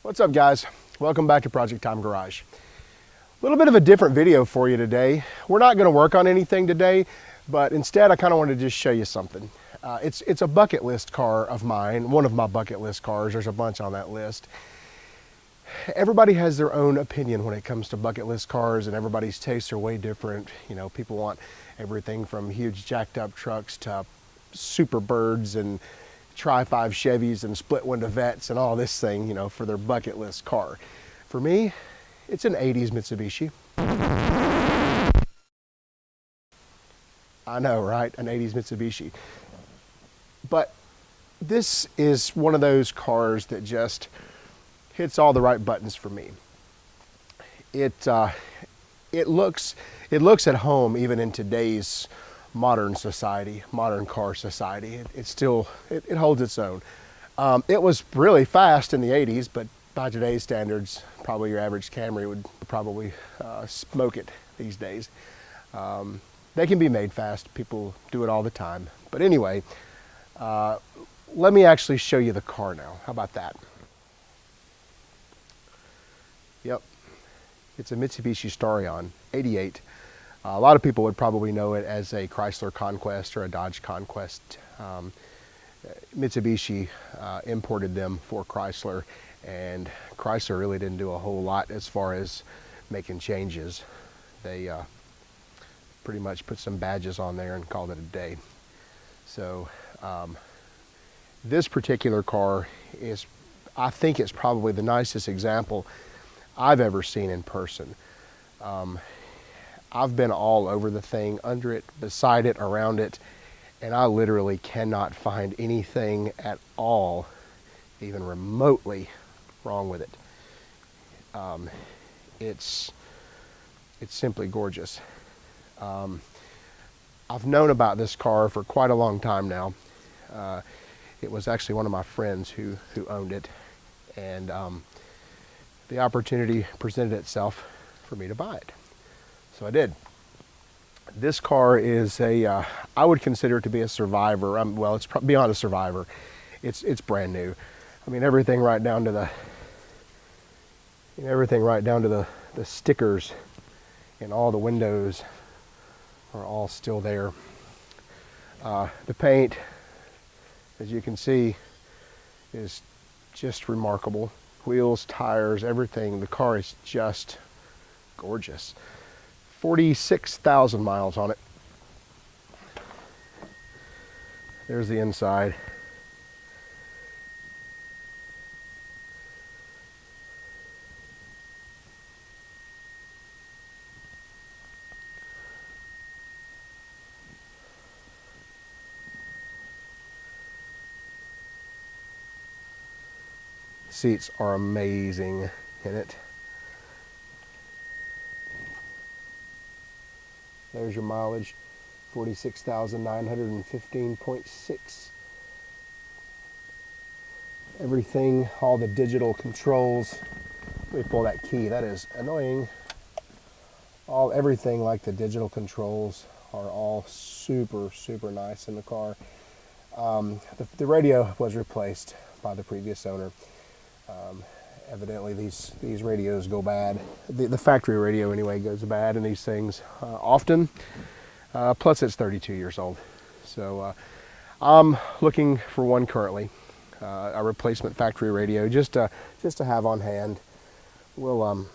What's up, guys? Welcome back to Project Time Garage. A little bit of a different video for you today. We're not going to work on anything today, but instead I kind of wanted to just show you something. It's a bucket list car of mine, one of my bucket list cars. There's a bunch on that list. Everybody has their own opinion when it comes to bucket list cars, and everybody's tastes are way different. You know, people want everything from huge jacked up trucks to super birds and Tri-5 Chevys and split window Vettes and all this thing, you know, for their bucket list car. For me, it's an 80s Mitsubishi. I know, right? An 80s Mitsubishi. But this is one of those cars that just hits all the right buttons for me. It looks at home even in today's modern society, modern car society. It holds its own. It was really fast in the 80s, but by today's standards, probably your average Camry would probably smoke it these days. They can be made fast. People do it all the time. But anyway, let me actually show you the car now. How about that? Yep, it's a Mitsubishi Starion, 88. A lot of people would probably know it as a Chrysler Conquest or a Dodge Conquest. Mitsubishi imported them for Chrysler, and Chrysler really didn't do a whole lot as far as making changes. They pretty much put some badges on there and called it a day. So this particular car is, I think it's probably the nicest example I've ever seen in person. I've been all over the thing, under it, beside it, around it, and I literally cannot find anything at all, even remotely, wrong with it. It's simply gorgeous. I've known about this car for quite a long time now. It was actually one of my friends who owned it, and the opportunity presented itself for me to buy it. So I did. This car is I would consider it to be a survivor. Well, it's beyond a survivor. It's brand new. I mean, everything right down to the stickers and all the windows are all still there. The paint, as you can see, is just remarkable. Wheels, tires, everything. The car is just gorgeous. 46,000 miles on it. There's the inside. Seats are amazing in it. There's your mileage, 46,915.6. Everything, all the digital controls. Let me pull that key, that is annoying. Everything like the digital controls are all super, super nice in the car. The radio was replaced by the previous owner. Evidently these radios go bad. The factory radio anyway goes bad in these things often. Plus it's 32 years old. So I'm looking for one currently, a replacement factory radio, just to have on hand. We'll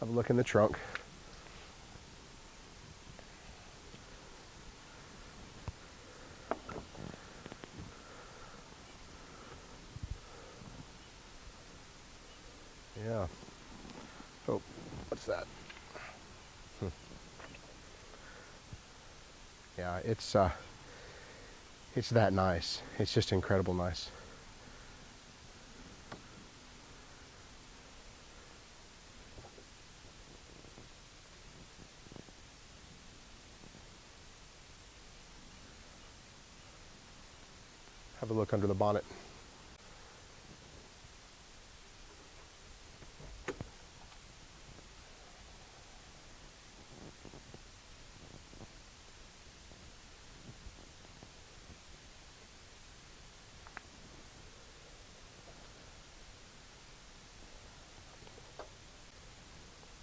have a look in the trunk. Yeah. Oh, what's that? Yeah, it's that nice. It's just incredible nice. Have a look under the bonnet.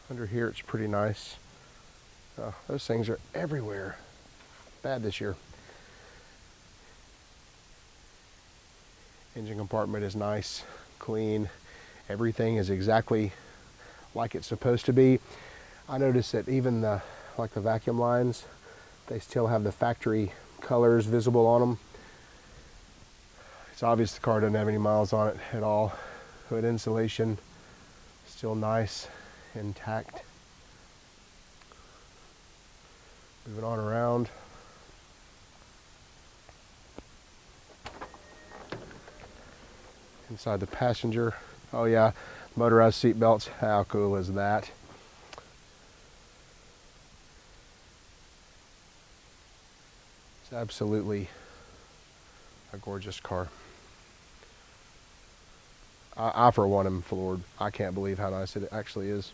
Under here it's pretty nice. Those things are everywhere. Bad this year. Engine compartment is nice, clean. Everything is exactly like it's supposed to be. I noticed that even the vacuum lines, they still have the factory colors visible on them. It's obvious the car doesn't have any miles on it at all. Hood insulation, still nice, intact. Moving on around. Inside the passenger. Oh yeah, motorized seat belts. How cool is that? It's absolutely a gorgeous car. I for one am floored. I can't believe how nice it actually is.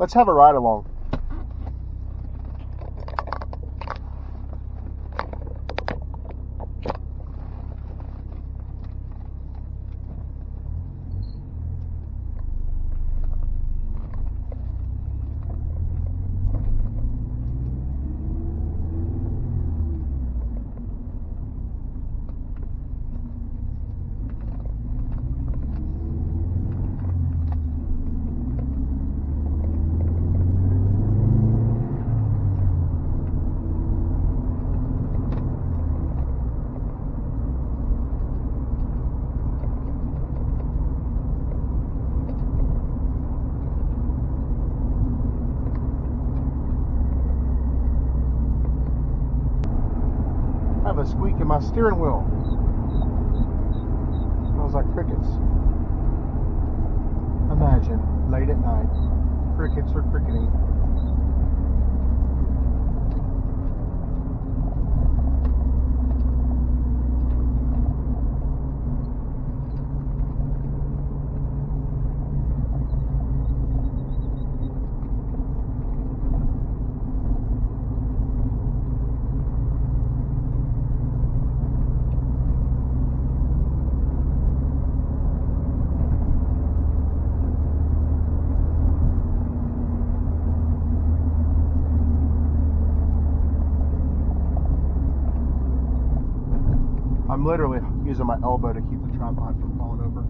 Let's have a ride along. A squeak in my steering wheel. Smells like crickets. Imagine, late at night, crickets are cricketing. I'm literally using my elbow to keep the tripod from falling over.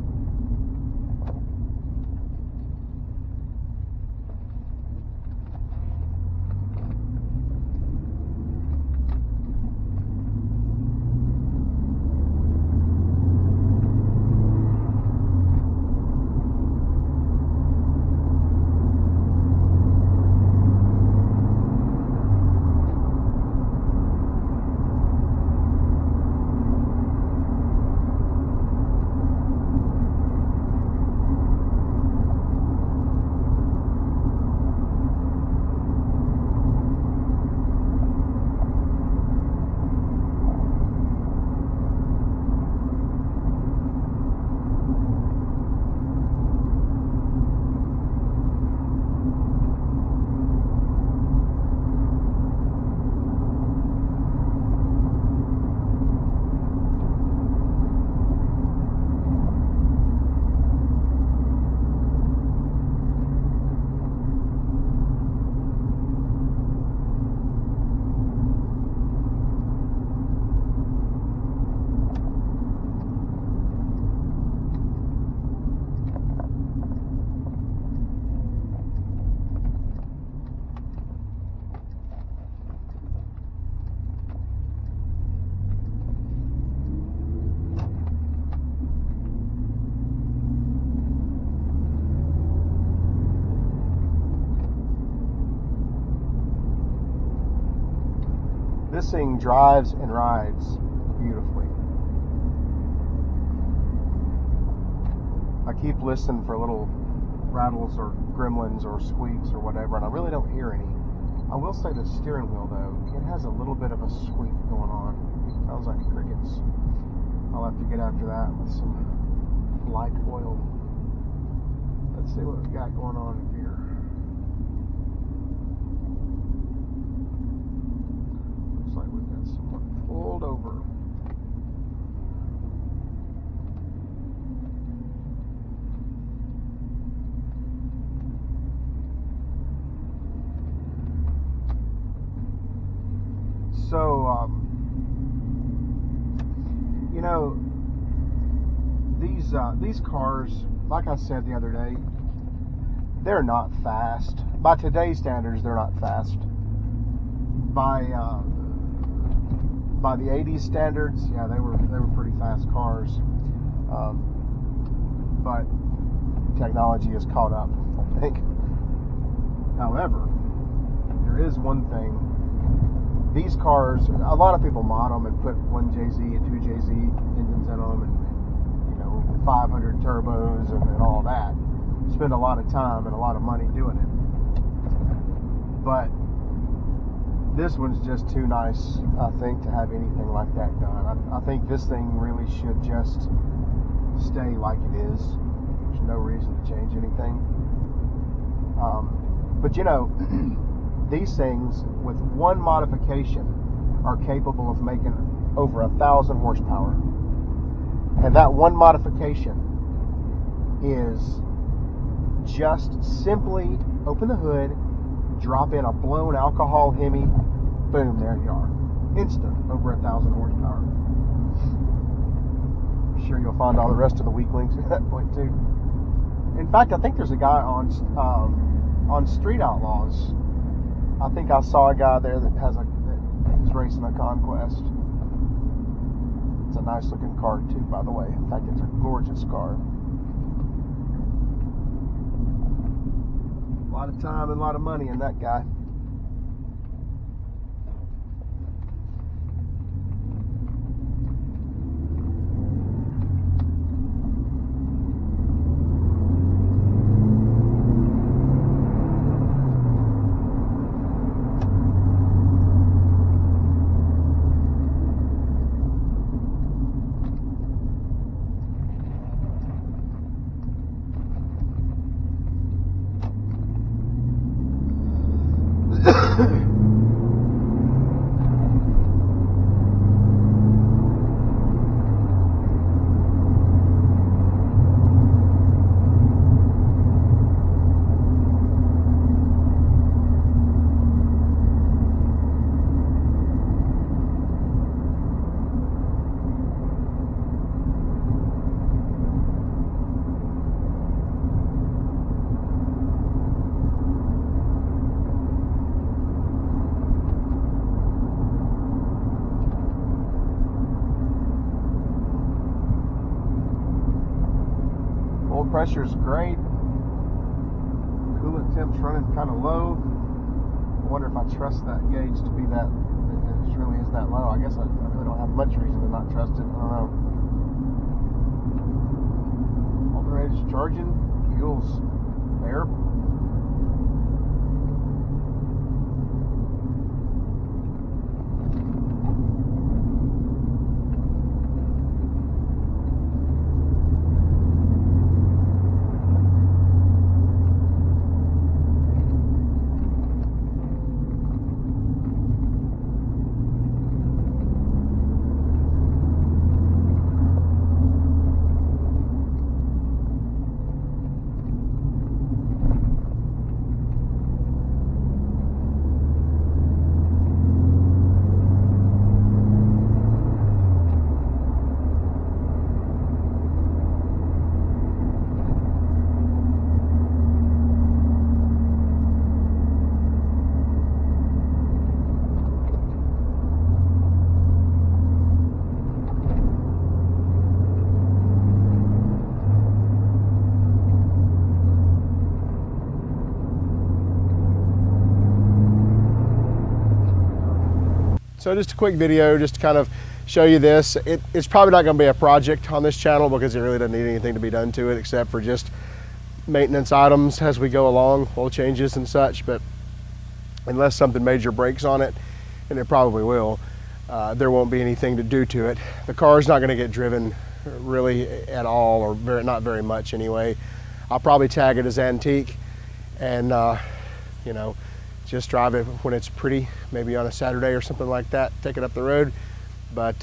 This thing drives and rides beautifully. I keep listening for little rattles or gremlins or squeaks or whatever, and I really don't hear any. I will say the steering wheel, though, it has a little bit of a squeak going on. It sounds like crickets. I'll have to get after that with some light oil. Let's see what we've got going on here. Looks like we've got someone pulled over. So, you know, these cars, like I said the other day, they're not fast. By today's standards, they're not fast. By the 80s standards, yeah, they were pretty fast cars. But technology has caught up, I think. However, there is one thing. These cars, a lot of people mod them and put 1JZ and 2JZ engines in them, and 500 turbos and all that. Spend a lot of time and a lot of money doing it. But this one's just too nice, I think, to have anything like that done. I think this thing really should just stay like it is. There's no reason to change anything. But these things, with one modification, are capable of making over 1,000 horsepower. And that one modification is just simply open the hood, drop in a blown alcohol Hemi, boom, there you are. Instant, over 1,000 horsepower. I'm sure you'll find all the rest of the weak links at that point too. In fact, I think there's a guy on Street Outlaws. I think I saw a guy there that is racing a Conquest. It's a nice looking car too, by the way. In fact, it's a gorgeous car. A lot of time and a lot of money in that guy. Pressure is great. Coolant temp's running kind of low. I wonder if I trust that gauge to be that. It really is that low. I guess I really don't have much reason to not trust it. I don't know. Alternator's charging. Fuel's there. So just a quick video just to kind of show you this. It's probably not going to be a project on this channel because it really doesn't need anything to be done to it except for just maintenance items as we go along, oil changes and such. But unless something major breaks on it, and it probably will, there won't be anything to do to it. The car is not going to get driven really at all, or not very much anyway. I'll probably tag it as antique and you know, just drive it when it's pretty, maybe on a Saturday or something like that, take it up the road. But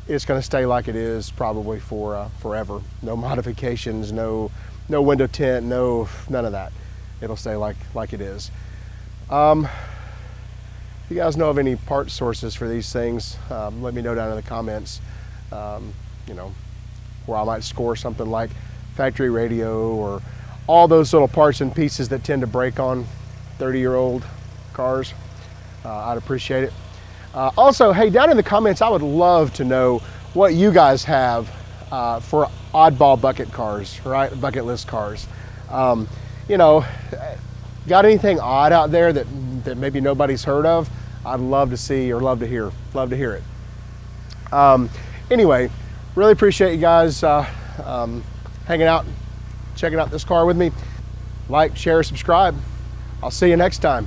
it's going to stay like it is probably for forever. No modifications, no window tint, none of that. It'll stay like it is. If you guys know of any part sources for these things, let me know down in the comments. You know, where I might score something like factory radio or all those little parts and pieces that tend to break on 30-year-old cars. I'd appreciate it. Also, hey, down in the comments, I would love to know what you guys have for oddball bucket cars, right? Bucket list cars. You know, got anything odd out there that maybe nobody's heard of? I'd love to see or love to hear it. Anyway, really appreciate you guys hanging out, checking out this car with me. Like, share, subscribe. I'll see you next time.